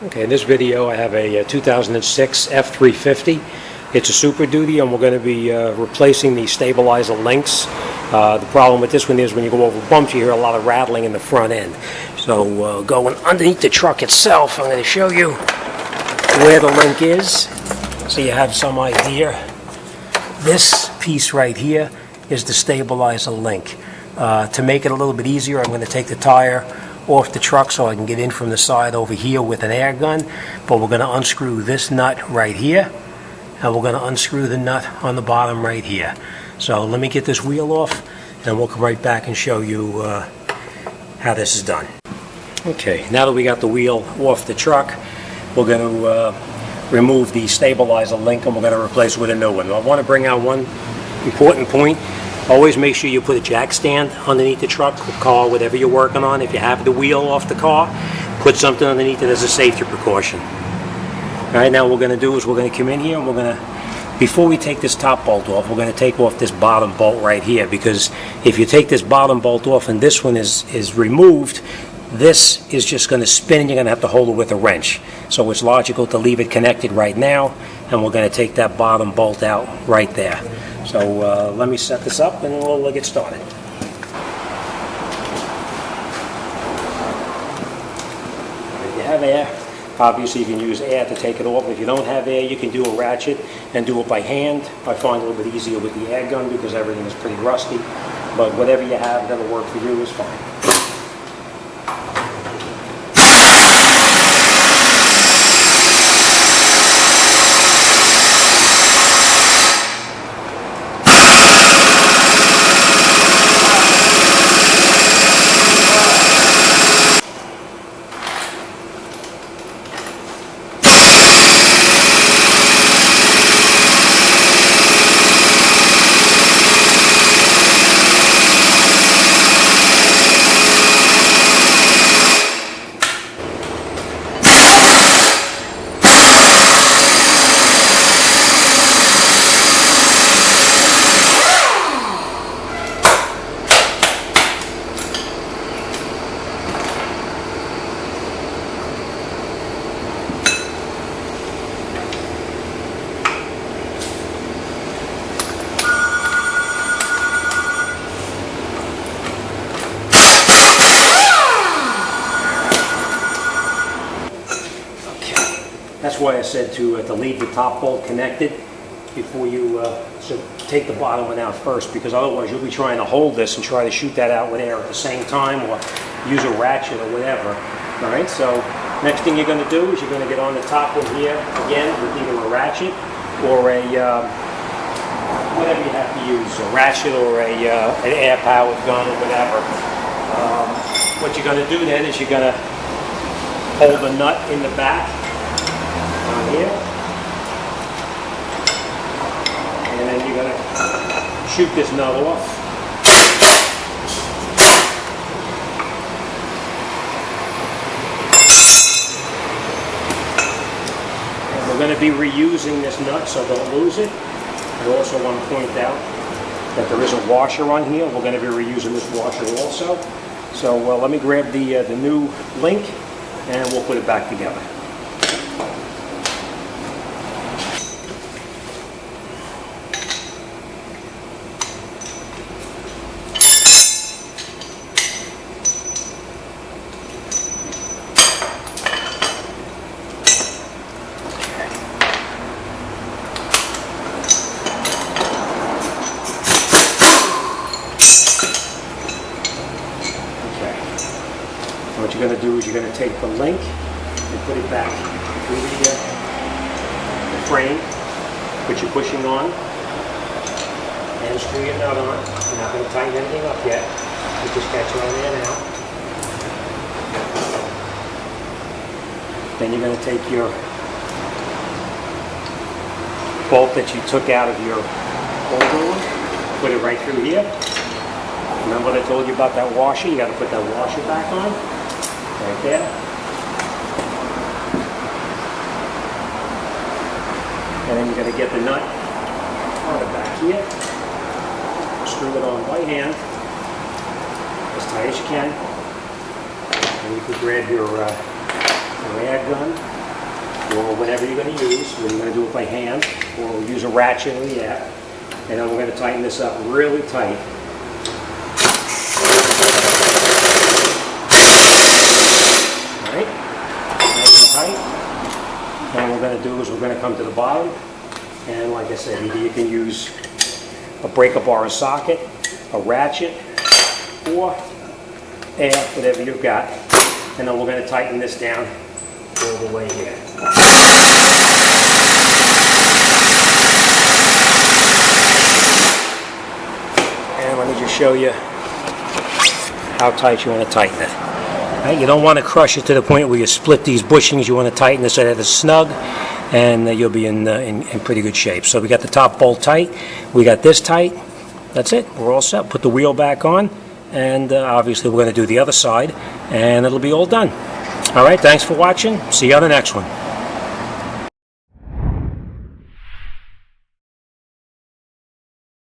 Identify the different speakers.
Speaker 1: Okay, in this video I have a 2006 F350. It's a Super Duty, and we're going to be replacing the stabilizer links. The problem with this one is when you go over bumps you hear a lot of rattling in the front end. So going underneath the truck itself, I'm going to show you where the link is so you have some idea. This piece right here is the stabilizer link. To make it a little bit easier, I'm going to take the tire off the truck so I can get in from the side over here with an air gun, but we're going to unscrew this nut right here, and we're going to unscrew the nut on the bottom right here. So let me get this wheel off and we'll come right back and show you how this is done. Okay, now that we got the wheel off the truck, we're going to remove the stabilizer link and we're going to replace it with a new one. I want to bring out one important point. Always make sure you put a jack stand underneath the truck, the car, whatever you're working on. If you have the wheel off the car, put something underneath it as a safety precaution. Alright, now what we're going to do is we're going to come in here and we're going to, before we take this top bolt off, we're going to take off this bottom bolt right here, because if you take this bottom bolt off and this one is removed, this is just going to spin and you're going to have to hold it with a wrench. So it's logical to leave it connected right now, and we're going to take that bottom bolt out right there. So let me set this up and we'll get started. If you have air, obviously you can use air to take it off. If you don't have air, you can do a ratchet and do it by hand. I find it a little bit easier with the air gun because everything is pretty rusty. But whatever you have that'll work for you is fine. That's why I said to leave the top bolt connected before you take the bottom one out first, because otherwise you'll be trying to hold this and try to shoot that out with air at the same time, or use a ratchet or whatever. All right, so next thing you're going to do is you're going to get on the top one here again with either a ratchet or a whatever you have to use, a ratchet or an air-powered gun or whatever. What you're going to do then is you're going to hold the nut in the back here, and then you're going to shoot this nut off. And we're going to be reusing this nut, so don't lose it. I also want to point out that there is a washer on here. We're going to be reusing this washer also. So let me grab the new link and we'll put it back together. What you're going to do is you're going to take the link and put it back through the frame, which you're pushing on, and screw your nut on. You're not going to tighten anything up yet. You just catch it on there now. Then you're going to take your bolt that you took out of your holder one, put it right through here. Remember what I told you about that washer? You got to put that washer back on. Right there. And then you're going to get the nut on the back here. Screw it on by hand as tight as you can. And you can grab your an air gun, or whatever you're going to use. Whether you're going to do it by hand, or use a ratchet or the air. And then we're going to tighten this up really tight. Alright, nice and tight. And what we're going to do is we're going to come to the bottom, and like I said, either you can use a breaker bar or socket, a ratchet, or air, whatever you've got. And then we're going to tighten this down all the way here. And let me just show you how tight you want to tighten it. Right, you don't want to crush it to the point where you split these bushings. You want to tighten this so that it's snug, and you'll be in pretty good shape. So we got the top bolt tight, we got this tight. That's it, we're all set. Put the wheel back on, and obviously we're going to do the other side, and it'll be all done. All right, thanks for watching. See you on the next one.